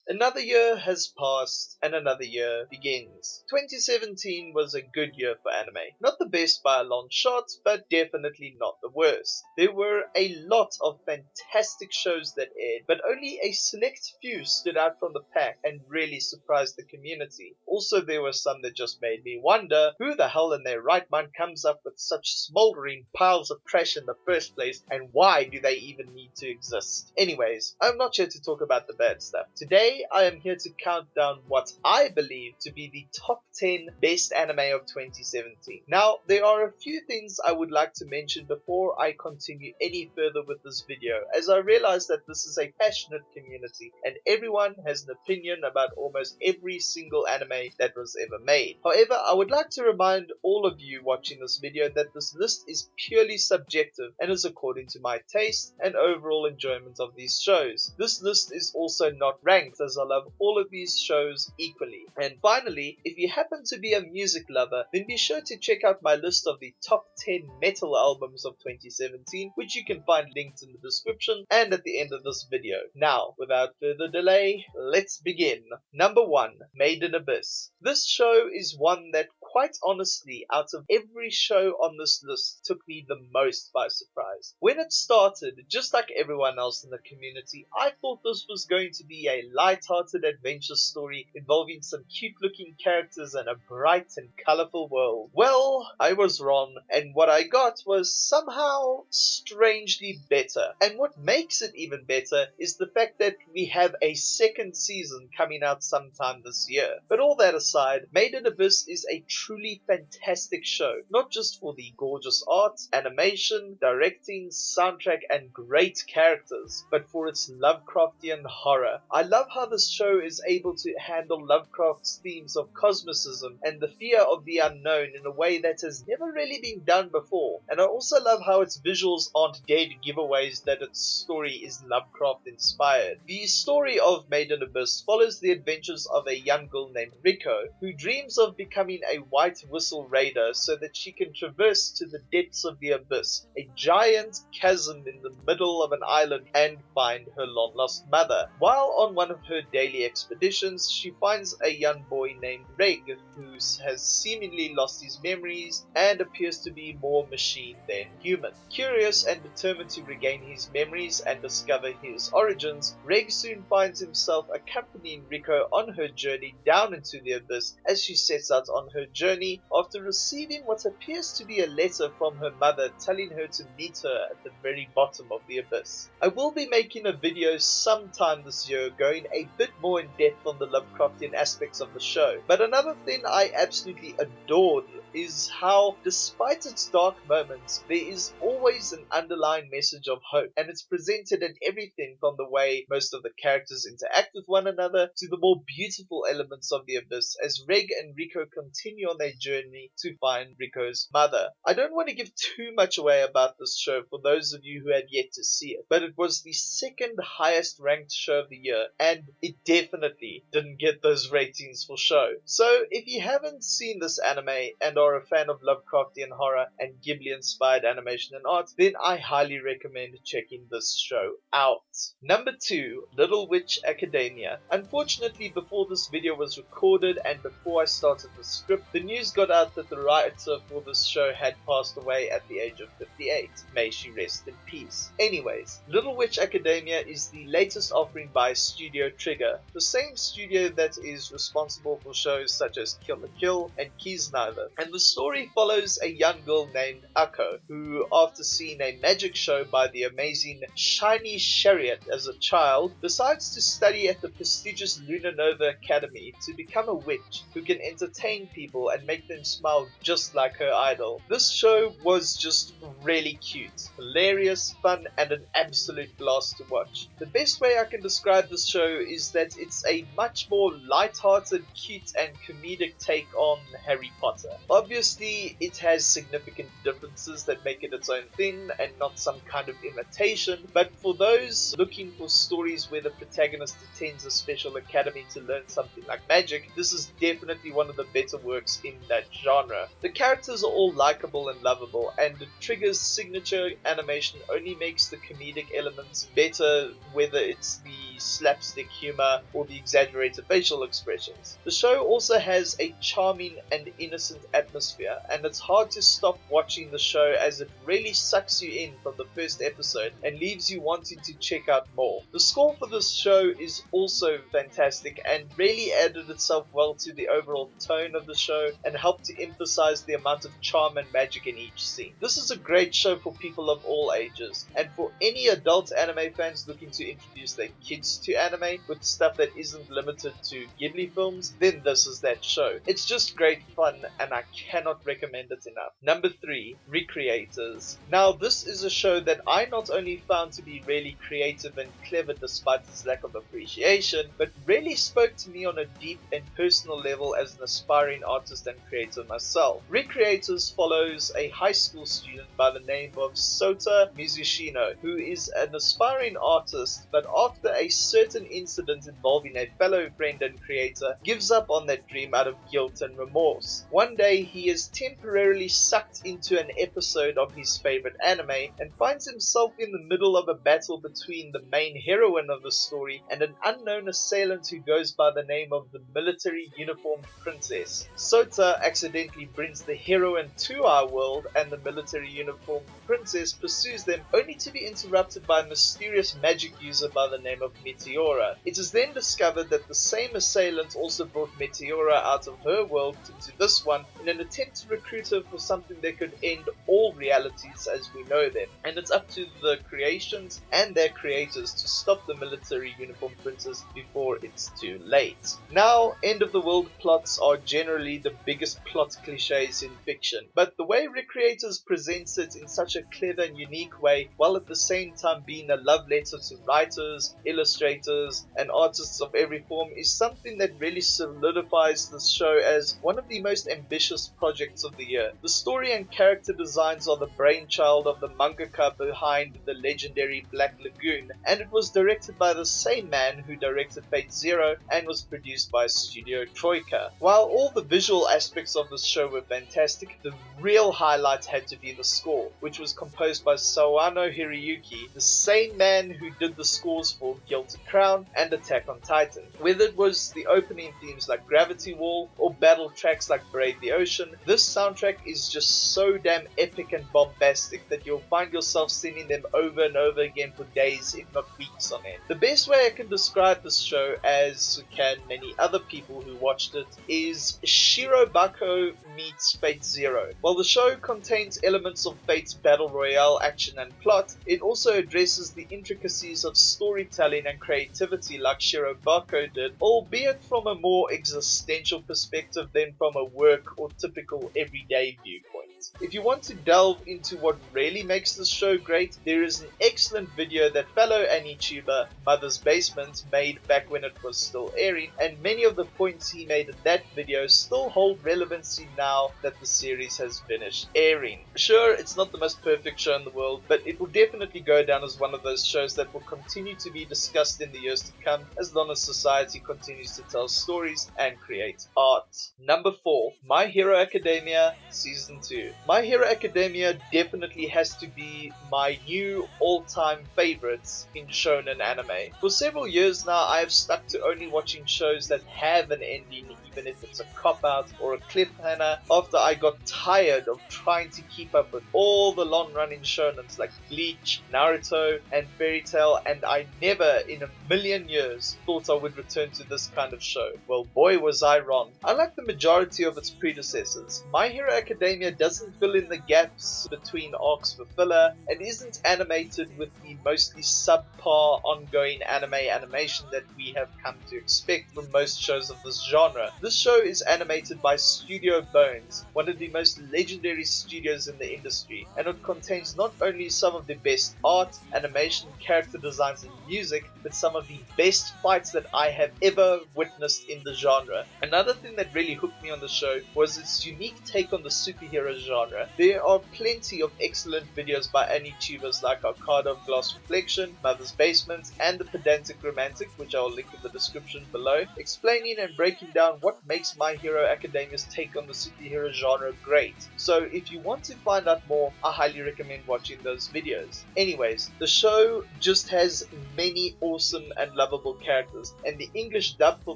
Another year has passed and another year begins. 2017 was a good year for anime. Not the best by a long shot, but definitely not the worst. There were a lot of fantastic shows that aired, but only a select few stood out from the pack and really surprised the community. Also, there were some that just made me wonder who the hell in their right mind comes up with such smoldering piles of trash in the first place, and why do they even need to exist? Anyways, I'm not here to talk about the bad stuff. Today, I am here to count down what I believe to be the top 10 best anime of 2017. Now, there are a few things I would like to mention before I continue any further with this video, as I realize that this is a passionate community and everyone has an opinion about almost every single anime that was ever made. However, I would like to remind all of you watching this video that this list is purely subjective and is according to my taste and overall enjoyment of these shows. This list is also not ranked, as I love all of these shows equally. And finally, if you happen to be a music lover, then be sure to check out my list of the top 10 metal albums of 2017, which you can find linked in the description and at the end of this video. Now, without further delay, let's begin. Number 1, Maiden Abyss. This show is one that, quite honestly, out of every show on this list, took me the most by surprise. When it started, just like everyone else in the community, I thought this was going to be a light-hearted adventure story involving some cute-looking characters and a bright and colorful world. Well, I was wrong, and what I got was somehow strangely better. And what makes it even better is the fact that we have a second season coming out sometime this year. But all that aside, Maiden Abyss is a truly fantastic show, not just for the gorgeous art, animation, directing, soundtrack, and great characters, but for its Lovecraftian horror. I love how this show is able to handle Lovecraft's themes of cosmicism and the fear of the unknown in a way that has never really been done before. And I also love how its visuals aren't dead giveaways that its story is Lovecraft inspired. The story of Maiden Abyss follows the adventures of a young girl named Riko, who dreams of becoming a white whistle raider so that she can traverse to the depths of the abyss, a giant chasm in the middle of an island, and find her long lost mother. While on one of her daily expeditions, she finds a young boy named Rei who has seemingly lost his memories and appears to be more machine than human. Curious and determined to regain his memories and discover his origins, Rei soon finds himself accompanying Riko on her journey down into the abyss as she sets out on her journey after receiving what appears to be a letter from her mother telling her to meet her at the very bottom of the abyss. I will be making a video sometime this year going a bit more in depth on the Lovecraftian aspects of the show, but another thing I absolutely adored is how, despite its dark moments, there is always an underlying message of hope, and it's presented in everything from the way most of the characters interact with one another to the more beautiful elements of the abyss as Reg and Riko continue on their journey to find Riko's mother. I don't want to give too much away about this show for those of you who have yet to see it, but it was the second highest ranked show of the year, and it definitely didn't get those ratings for show. So if you haven't seen this anime and are a fan of Lovecraftian horror and Ghibli inspired animation and art, then I highly recommend checking this show out. Number 2, Little Witch Academia. Unfortunately, before this video was recorded and before I started the script, the news got out that the writer for this show had passed away at the age of 58. May she rest in peace. Anyways, Little Witch Academia is the latest offering by Studio Trigger, the same studio that is responsible for shows such as Kill la Kill and Kiznaiver. And the story follows a young girl named Ako, who, after seeing a magic show by the amazing Shiny Chariot as a child, decides to study at the prestigious Luna Nova Academy to become a witch who can entertain people and make them smile just like her idol. This show was just really cute, hilarious, fun, and an absolute blast to watch. The best way I can describe this show is that it's a much more light-hearted, cute, and comedic take on Harry Potter. Obviously, it has significant differences that make it its own thing and not some kind of imitation, but for those looking for stories where the protagonist attends a special academy to learn something like magic, this is definitely one of the better works in that genre. The characters are all likable and lovable, and Trigger's signature animation only makes the comedic elements better, whether it's the the slapstick humor or the exaggerated facial expressions. The show also has a charming and innocent atmosphere, and it's hard to stop watching the show as it really sucks you in from the first episode and leaves you wanting to check out more. The score for this show is also fantastic and really added itself well to the overall tone of the show and helped to emphasize the amount of charm and magic in each scene. This is a great show for people of all ages, and for any adult anime fans looking to introduce their kids to anime with stuff that isn't limited to Ghibli films, then this is that show. It's just great fun and I cannot recommend it enough. Number 3, Rei Creators. Now this is a show that I not only found to be really creative and clever despite its lack of appreciation, but really spoke to me on a deep and personal level as an aspiring artist and creator myself. Rei Creators follows a high school student by the name of Sota Mizushino, who is an aspiring artist, but after a certain incident involving a fellow friend and creator, gives up on that dream out of guilt and remorse. One day he is temporarily sucked into an episode of his favorite anime and finds himself in the middle of a battle between the main heroine of the story and an unknown assailant who goes by the name of the military uniformed princess. Sota accidentally brings the heroine to our world, and the military uniformed princess pursues them, only to be interrupted by a mysterious magic user by the name of Meteora. It is then discovered that the same assailant also brought Meteora out of her world into this one in an attempt to recruit her for something that could end all realities as we know them, and it's up to the creations and their creators to stop the military uniformed princess before it's too late. Now, end of the world plots are generally the biggest plot cliches in fiction, but the way Rei Creators presents it in such a clever and unique way, while at the same time being a love letter to writers, illustrators, and artists of every form, is something that really solidifies this show as one of the most ambitious projects of the year. The story and character designs are the brainchild of the mangaka behind the legendary Black Lagoon, and it was directed by the same man who directed Fate Zero and was produced by Studio Troika. While all the visual aspects of this show were fantastic, the real highlight had to be the score, which was composed by Sawano Hiroyuki, the same man who did the scores for Gilded Crown and Attack on Titan. Whether it was the opening themes like Gravity Wall or battle tracks like Brave the Ocean, this soundtrack is just so damn epic and bombastic that you'll find yourself singing them over and over again for days, if not weeks on end. The best way I can describe this show, as can many other people who watched it, is Shirobako meets Fate Zero. While the show contains elements of Fate's battle royale action and plot, it also addresses the intricacies of storytelling and creativity like Shirobako did, albeit from a more existential perspective than from a work or typical everyday viewpoint. If you want to delve into what really makes this show great, there is an excellent video that fellow AniTuber Mother's Basement made back when it was still airing, and many of the points he made in that video still hold relevancy now that the series has finished airing. Sure, it's not the most perfect show in the world, but it will definitely go down as one of those shows that will continue to be discussed in the years to come as long as society continues to tell stories and create art. Number 4, My Hero Academia Season 2. My Hero Academia definitely has to be my new all-time favorites in shonen anime. For several years now, I have stuck to only watching shows that have an ending, even if it's a cop-out or a cliffhanger, after I got tired of trying to keep up with all the long-running shonens like Bleach, Naruto, and Fairy Tail, and I never in a million years thought I would return to this kind of show. Well, boy was I wrong. Unlike the majority of its predecessors, My Hero Academia doesn't fill in the gaps between arcs for filler and isn't animated with the mostly subpar ongoing animation that we have come to expect from most shows of this genre. This show is animated by Studio Bones, one of the most legendary studios in the industry, and it contains not only some of the best art, animation, character designs, and music, but some of the best fights that I have ever witnessed in the genre. Another thing that really hooked me on the show was its unique take on the superhero genre. There are plenty of excellent videos by AniTubers like Arcade of Glass Reflection, Mother's Basement, and The Pedantic Romantic, which I'll link in the description below, explaining and breaking down what makes My Hero Academia's take on the superhero genre great. So if you want to find out more, I highly recommend watching those videos. Anyways, the show just has many awesome fun and lovable characters, and the English dub for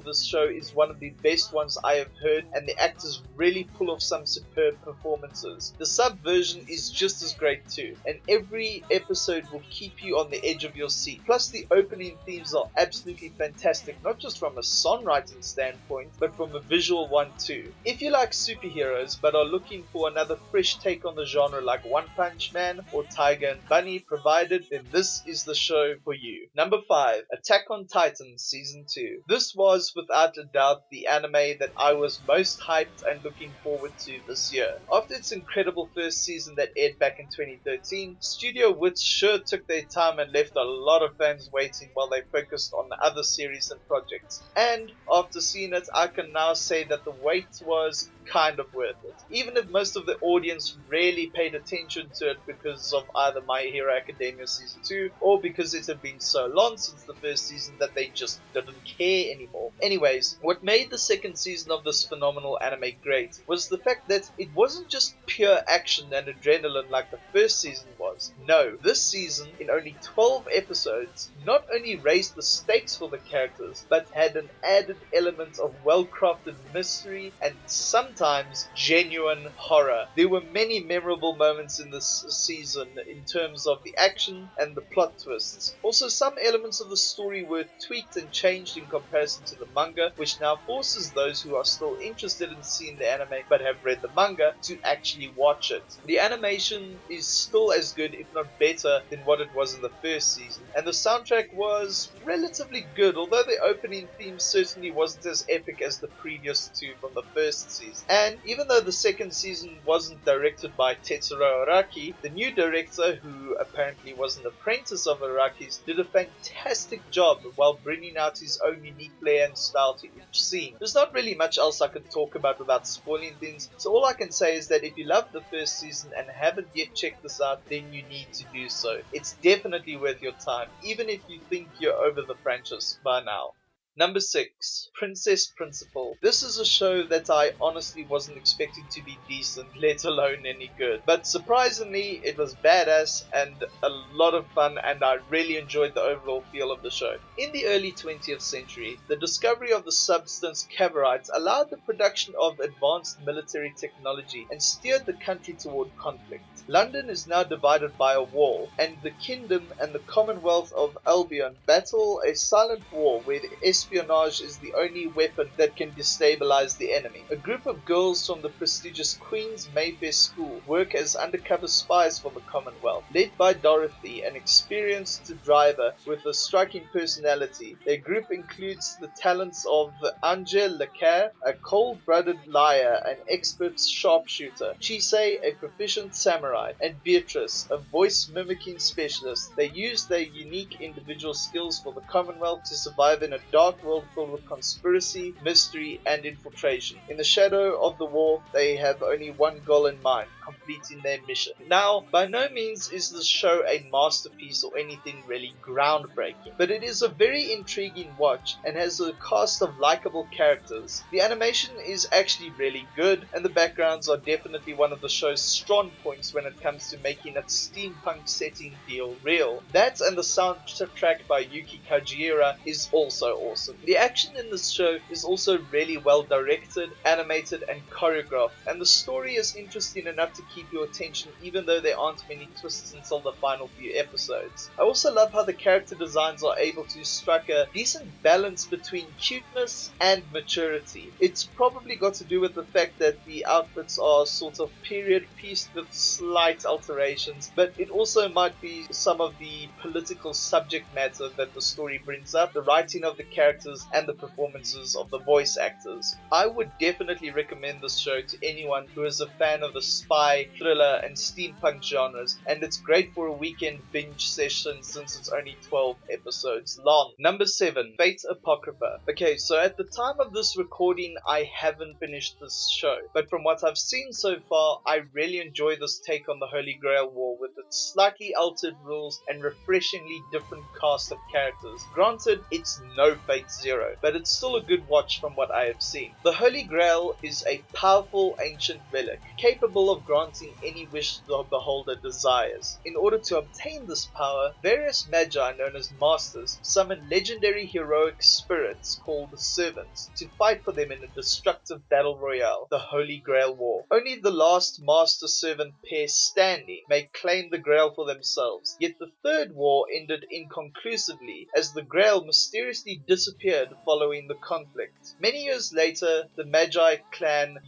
this show is one of the best ones I have heard, and the actors really pull off some superb performances. The sub version is just as great too, and every episode will keep you on the edge of your seat. Plus the opening themes are absolutely fantastic, not just from a songwriting standpoint, but from a visual one too. If you like superheroes but are looking for another fresh take on the genre like One Punch Man or Tiger and Bunny provided, then this is the show for you. Number 5, Attack on Titan Season 2. This was without a doubt the anime that I was most hyped and looking forward to this year. After its incredible first season that aired back in 2013, Studio Wits sure took their time and left a lot of fans waiting while they focused on the other series and projects. And after seeing it, I can now say that the wait was kind of worth it. Even if most of the audience rarely paid attention to it because of either My Hero Academia Season 2 or because it had been so long since the first season that they just didn't care anymore. Anyways, what made the second season of this phenomenal anime great was the fact that it wasn't just pure action and adrenaline like the first season was. No, this season, in only 12 episodes, not only raised the stakes for the characters, but had an added element of well-crafted mystery and sometimes genuine horror. There were many memorable moments in this season in terms of the action and the plot twists. Also, some elements of the story were tweaked and changed in comparison to the manga, which now forces those who are still interested in seeing the anime but have read the manga to actually watch it. The animation is still as good, if not better, than what it was in the first season, and the soundtrack was relatively good, although the opening theme certainly wasn't as epic as the previous two from the first season. And even though the second season wasn't directed by Tetsuro Araki, the new director, who apparently was an apprentice of Araki's, did a fantastic job while bringing out his own unique flair and style to each scene. There's not really much else I could talk about without spoiling things, so all I can say is that if you loved the first season and haven't yet checked this out, then you need to do so. It's definitely worth your time, even if you think you're over the franchise by now. Number 6, Princess Principal. This is a show that I honestly wasn't expecting to be decent, let alone any good. But surprisingly, it was badass and a lot of fun, and I really enjoyed the overall feel of the show. In the early 20th century, the discovery of the substance Caverites allowed the production of advanced military technology and steered the country toward conflict. London is now divided by a wall, and the Kingdom and the Commonwealth of Albion battle a silent war where the espionage is the only weapon that can destabilize the enemy. A group of girls from the prestigious Queen's Mayfair School work as undercover spies for the Commonwealth. Led by Dorothy, an experienced driver with a striking personality, their group includes the talents of Angel Lecaire, a cold-blooded liar and expert sharpshooter, Chise, a proficient samurai, and Beatrice, a voice-mimicking specialist. They use their unique individual skills for the Commonwealth to survive in a dark world filled with conspiracy, mystery, and infiltration. In the shadow of the war, they have only one goal in mind: completing their mission. Now, by no means is this show a masterpiece or anything really groundbreaking, but it is a very intriguing watch and has a cast of likable characters. The animation is actually really good, and the backgrounds are definitely one of the show's strong points when it comes to making its steampunk setting feel real. That and the soundtrack by Yuki Kajiura is also awesome. The action in this show is also really well directed, animated, and choreographed, and the story is interesting enough to keep your attention even though there aren't many twists until the final few episodes. I also love how the character designs are able to strike a decent balance between cuteness and maturity. It's probably got to do with the fact that the outfits are sort of period pieced with slight alterations, but it also might be some of the political subject matter that the story brings up, the writing of the characters, and the performances of the voice actors. I would definitely recommend this show to anyone who is a fan of the spy, thriller, and steampunk genres, and it's great for a weekend binge session since it's only 12 episodes long. Number 7, Fate Apocrypha. Okay, so at the time of this recording, I haven't finished this show, but from what I've seen so far, I really enjoy this take on the Holy Grail War with its slightly altered rules and refreshingly different cast of characters. Granted, it's no Fate Zero, but it's still a good watch from what I have seen. The Holy Grail is a powerful ancient relic, capable of granting granting any wish the beholder desires. In order to obtain this power, various magi known as masters summon legendary heroic spirits called servants to fight for them in a destructive battle royale, the Holy Grail War. Only the last master-servant pair standing may claim the Grail for themselves, yet the third war ended inconclusively as the Grail mysteriously disappeared following the conflict. Many years later, the Magi clan,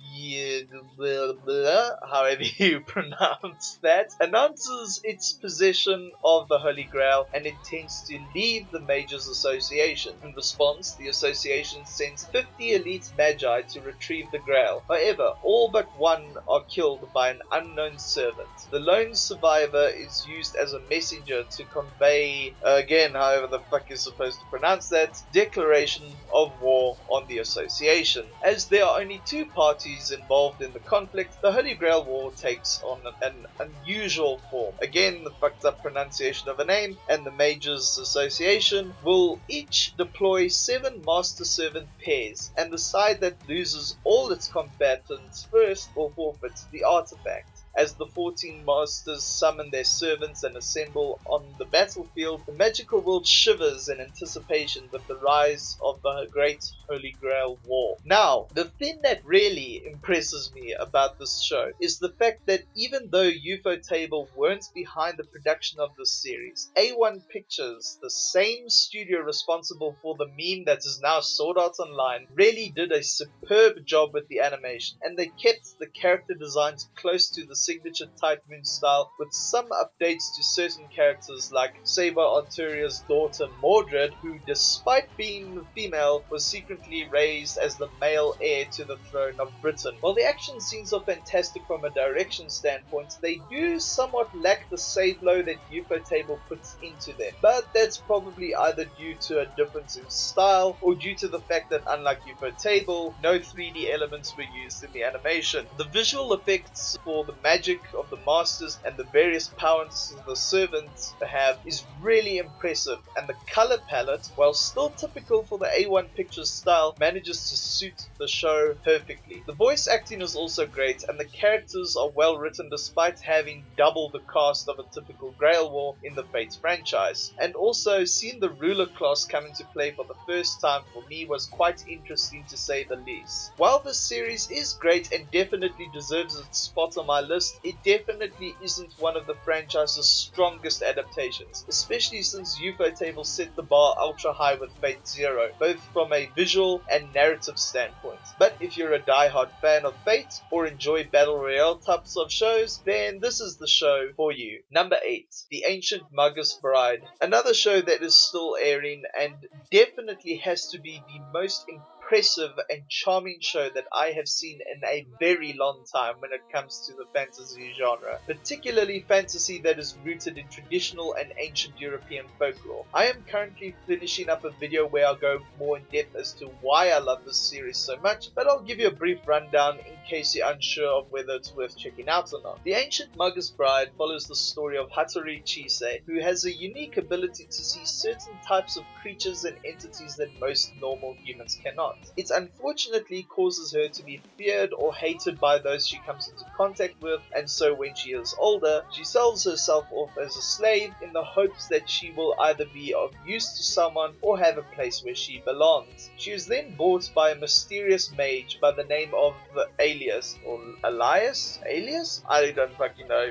however you pronounce that, announces its possession of the Holy Grail and intends to leave the Mages Association. In response, the association sends 50 elite Magi to retrieve the Grail. However, all but one are killed by an unknown servant. The lone survivor is used as a messenger to convey, again, however the fuck is supposed to pronounce that, declaration of war on the association. As there are only two parties involved in the conflict, the Holy Grail War takes on an unusual form. Again, the fucked up pronunciation of a name, and the Mages Association will each deploy 7 Master Servant pairs, and the side that loses all its combatants first will forfeit the artifact. As the 14 masters summon their servants and assemble on the battlefield, the magical world shivers in anticipation with the rise of the Great Holy Grail War. Now, the thing that really impresses me about this show is the fact that even though Ufotable weren't behind the production of this series, A1 Pictures, the same studio responsible for the meme that is now Sword Art Online, really did a superb job with the animation, and they kept the character designs close to the signature Type Moon style, with some updates to certain characters like Saber Arturia's daughter Mordred, who despite being female was secretly raised as the male heir to the throne of Britain. While the action scenes are fantastic from a direction standpoint, they do somewhat lack the save blow that Ufotable puts into them, but that's probably either due to a difference in style or due to the fact that unlike Ufotable, no 3D elements were used in the animation. The visual effects for the magic of the masters and the various powers the servants have is really impressive, and the color palette, while still typical for the A1 Pictures style, manages to suit the show perfectly. The voice acting is also great, and the characters are well written despite having double the cast of a typical Grail War in the Fates franchise. And also, seeing the ruler class come into play for the first time for me was quite interesting to say the least. While this series is great and definitely deserves its spot on my list, it definitely isn't one of the franchise's strongest adaptations, especially since Ufotable set the bar ultra high with Fate Zero, both from a visual and narrative standpoint. But if you're a die-hard fan of Fate or enjoy battle royale types of shows, then this is the show for you. Number 8, The Ancient Magus Bride. Another show that is still airing and definitely has to be the most impressive and charming show that I have seen in a very long time when it comes to the fantasy genre, particularly fantasy that is rooted in traditional and ancient European folklore. I am currently finishing up a video where I'll go more in depth as to why I love this series so much, but I'll give you a brief rundown in case you're unsure of whether it's worth checking out or not. The Ancient Magus Bride follows the story of Hattori Chise, who has a unique ability to see certain types of creatures and entities that most normal humans cannot. It unfortunately causes her to be feared or hated by those she comes into contact with, and so when she is older, she sells herself off as a slave in the hopes that she will either be of use to someone or have a place where she belongs. She is then bought by a mysterious mage by the name of Alias, I don't fucking know,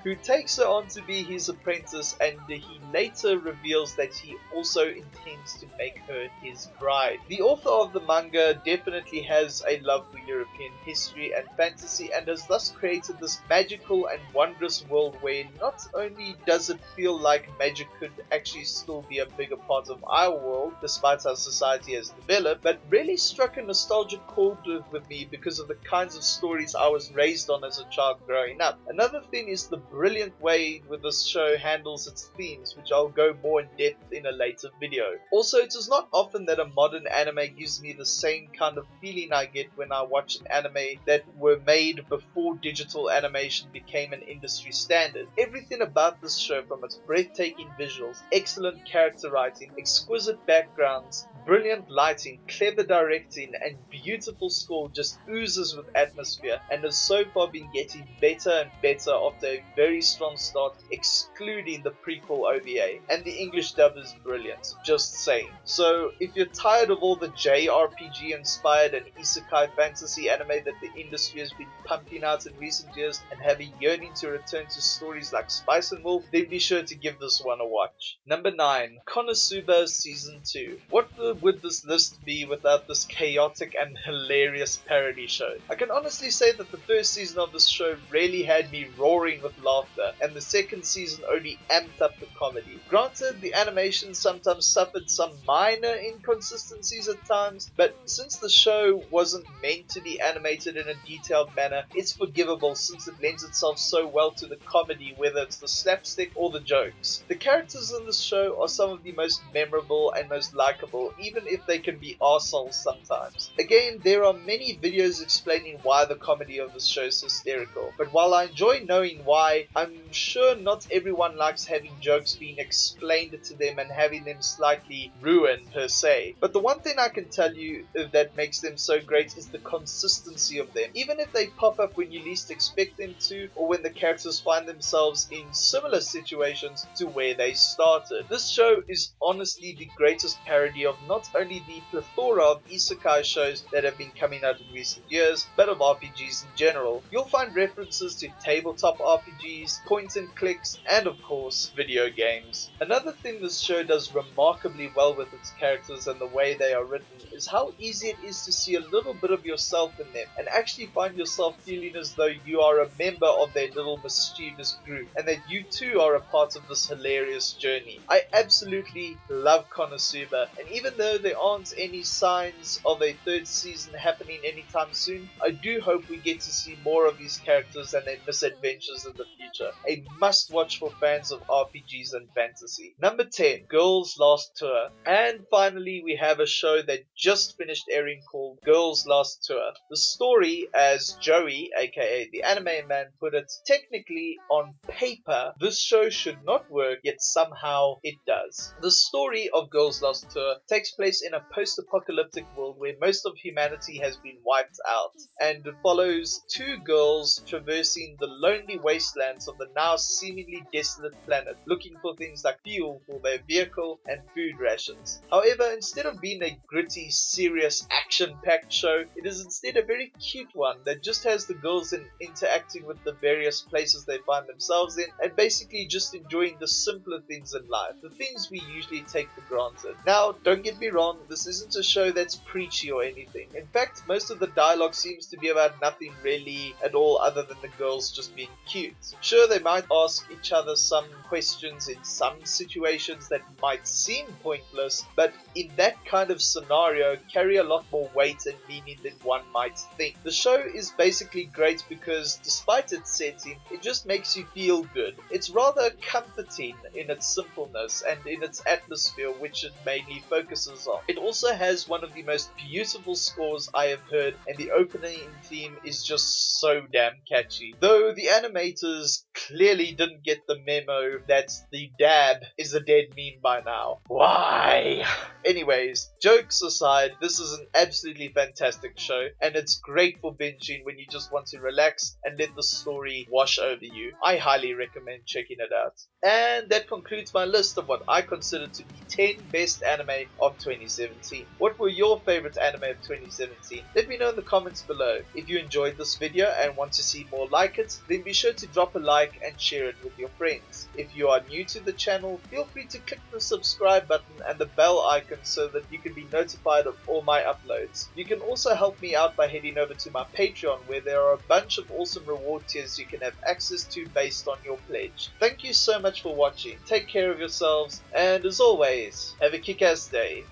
who takes her on to be his apprentice, and he later reveals that he also intends to make her his bride. The author of the manga definitely has a love for European history and fantasy, and has thus created this magical and wondrous world where not only does it feel like magic could actually still be a bigger part of our world despite how society has developed, but really struck a nostalgic chord with me because of the kinds of stories I was raised on as a child growing up. Another thing is the brilliant way with this show handles its themes, which I'll go more in depth in a later video. Also, it is not often that a modern anime gives me the same kind of feeling I get when I watch an anime that were made before digital animation became an industry standard. Everything about this show, from its breathtaking visuals, excellent character writing, exquisite backgrounds, Brilliant lighting, clever directing, and beautiful score just oozes with atmosphere and has so far been getting better and better after a very strong start, excluding the prequel OVA. And the English dub is brilliant, just saying. So if you're tired of all the JRPG inspired and isekai fantasy anime that the industry has been pumping out in recent years and have a yearning to return to stories like Spice and Wolf, then be sure to give this one a watch. Number 9. Konosuba Season 2. What would this list be without this chaotic and hilarious parody show? I can honestly say that the first season of this show really had me roaring with laughter, and the second season only amped up the comedy. Granted, the animation sometimes suffered some minor inconsistencies at times, but since the show wasn't meant to be animated in a detailed manner, it's forgivable since it lends itself so well to the comedy, whether it's the slapstick or the jokes. The characters in this show are some of the most memorable and most likable, even if they can be arseholes sometimes. Again, there are many videos explaining why the comedy of this show is hysterical, but while I enjoy knowing why, I'm sure not everyone likes having jokes being explained to them and having them slightly ruined per se. But the one thing I can tell you that makes them so great is the consistency of them. Even if they pop up when you least expect them to, or when the characters find themselves in similar situations to where they started. This show is honestly the greatest parody of not only the plethora of isekai shows that have been coming out in recent years, but of RPGs in general. You'll find references to tabletop RPGs, point and clicks, and of course, video games. Another thing this show does remarkably well with its characters and the way they are written is how easy it is to see a little bit of yourself in them and actually find yourself feeling as though you are a member of their little mischievous group and that you too are a part of this hilarious journey. I absolutely love Konosuba, and even though there aren't any signs of a third season happening anytime soon, I do hope we get to see more of these characters and their misadventures in the future. A must watch for fans of RPGs and fantasy. Number 10. Girls Last Tour. And finally we have a show that just finished airing called Girls Last Tour. The story, as Joey, aka the Anime Man, put it, technically on paper this show should not work, yet somehow it does. The story of Girls Last Tour takes place in a post-apocalyptic world where most of humanity has been wiped out, and follows two girls traversing the lonely wastelands of the now seemingly desolate planet, looking for things like fuel for their vehicle and food rations. However, instead of being a gritty, serious, action-packed show, it is instead a very cute one that just has the girls interacting with the various places they find themselves in, and basically just enjoying the simpler things in life, the things we usually take for granted. Now, don't get me wrong, this isn't a show that's preachy or anything. In fact, most of the dialogue seems to be about nothing really at all other than the girls just being cute. Sure, they might ask each other some questions in some situations that might seem pointless, but in that kind of scenario carry a lot more weight and meaning than one might think. The show is basically great because despite its setting, it just makes you feel good. It's rather comforting in its simpleness and in its atmosphere, which it mainly focuses on. It also has one of the most beautiful scores I have heard, and the opening theme is just so damn catchy. Though the animators clearly didn't get the memo that the dab is a dead meme by now. Why? Anyways, jokes aside, this is an absolutely fantastic show, and it's great for binging when you just want to relax and let the story wash over you. I highly recommend checking it out. And that concludes my list of what I consider to be 10 best anime of 2017. What were your favorite anime of 2017? Let me know in the comments below. If you enjoyed this video and want to see more like it, then be sure to drop a like and share it with your friends. If you are new to the channel, feel free to click the subscribe button and the bell icon so that you can be notified of all my uploads. You can also help me out by heading over to my Patreon, where there are a bunch of awesome reward tiers you can have access to based on your pledge. Thank you so much for watching, take care of yourselves, and as always, have a kick-ass day.